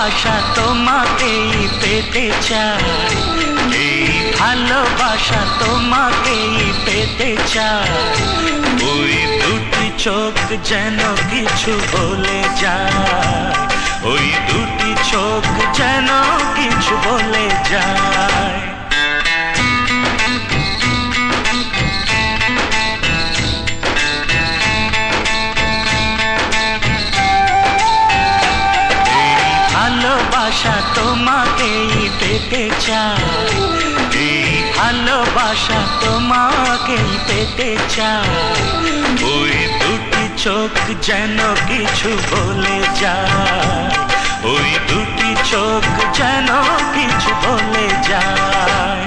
ভালোবাসা তোমাকেই পেতে চাই, এই ভালোবাসা তোমাকেই পেতে চাই। ওই দুটি চোখ যেন কিছু বলে যায়, ওই দুটি চোখ যেন কিছু বলে যায়। ভালোবাসা তোমাকেই পেতে চাই, এই ভালোবাসা তোমাকেই পেতে চাই। ওই দুটি চোখ যেন কিছু বলে যায়, ওই দুটি চোখ যেন কিছু বলে যায়।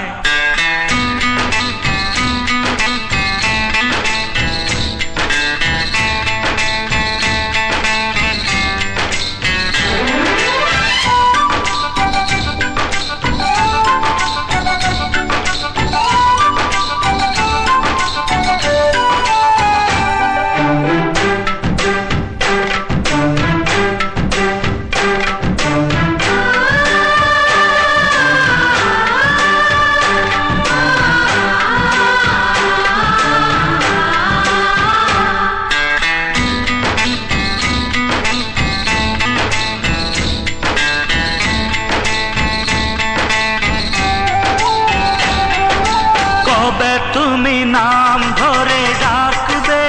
তুমি নাম ধরে ডাকবে,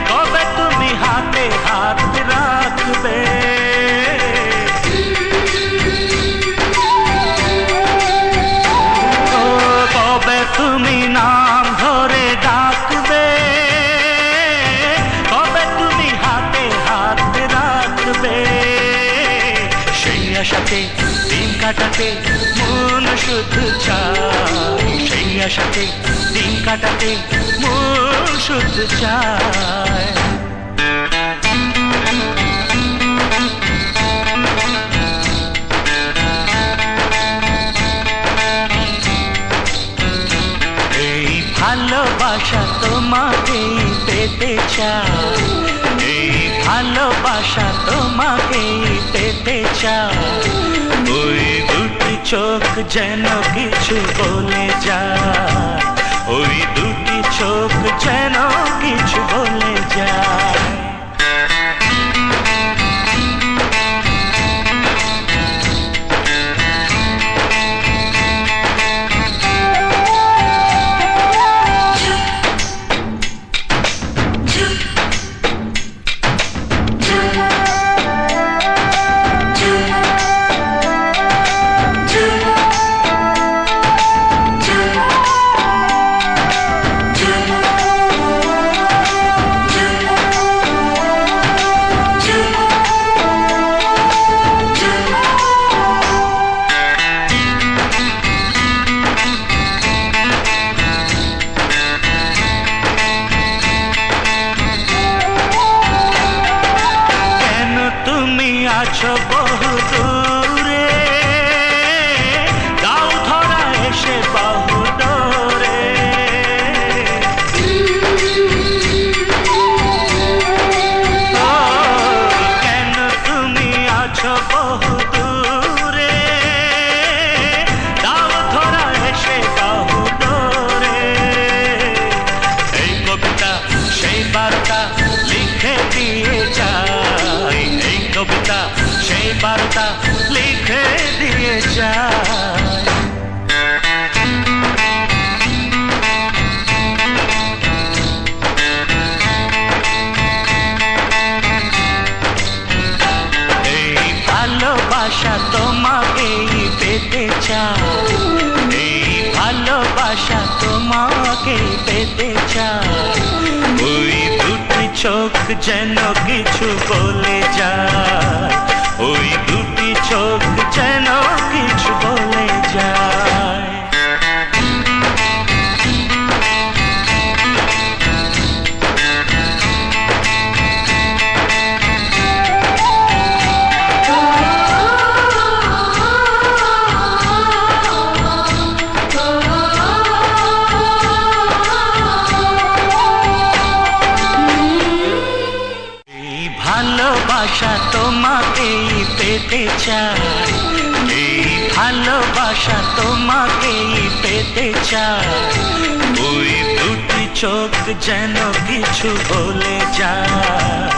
কবে তুমি হাতে হাত রাখবে। কবে তুমি নাম ধরে ডাকবে, কবে তুমি হাতে হাত রাখবে। সেই আশাতে দিন কাটাতে মন শুধু চায়, সেই আশাতে দিন কাটাতে মন শুধু চায়। এই ভালোবাসা তোমাকেই পেতে চাই, এই ভালোবাসা তোমাকেই পেতে চাই। ওই দুটি চোখ যেন কিছু বলে যায়, ওই দুটি চোখ যেন কিছু বলে যায়। আছো বহু দূরে, দাও ধরা এসে বহু দূরে। কেন তুমি আছো বহু দূরে, দাও ধরা এসে বহু দূরে। এই কবিতা সেই বার্তা লিখে দিয়ে যায়, এই কবিতা সেই বার্তা লিখে দিয়ে যায়। এই ভালোবাসা তোমাকেই পেতে চাই, এই ভালোবাসা তোমাকেই পেতে চাই। ওই দুটি চোখ যেন কিছু বলে যায়, ওই দুটি চোখ যেন কিছু বলে যায়। ভালোবাসা তোমাকেই পেতে চাই, এই ভালোবাসা তোমাকেই পেতে চাই। ওই দুটি চোখ যেন কিছু বলে যায়,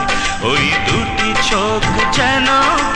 ওই দুটি চোখ যেন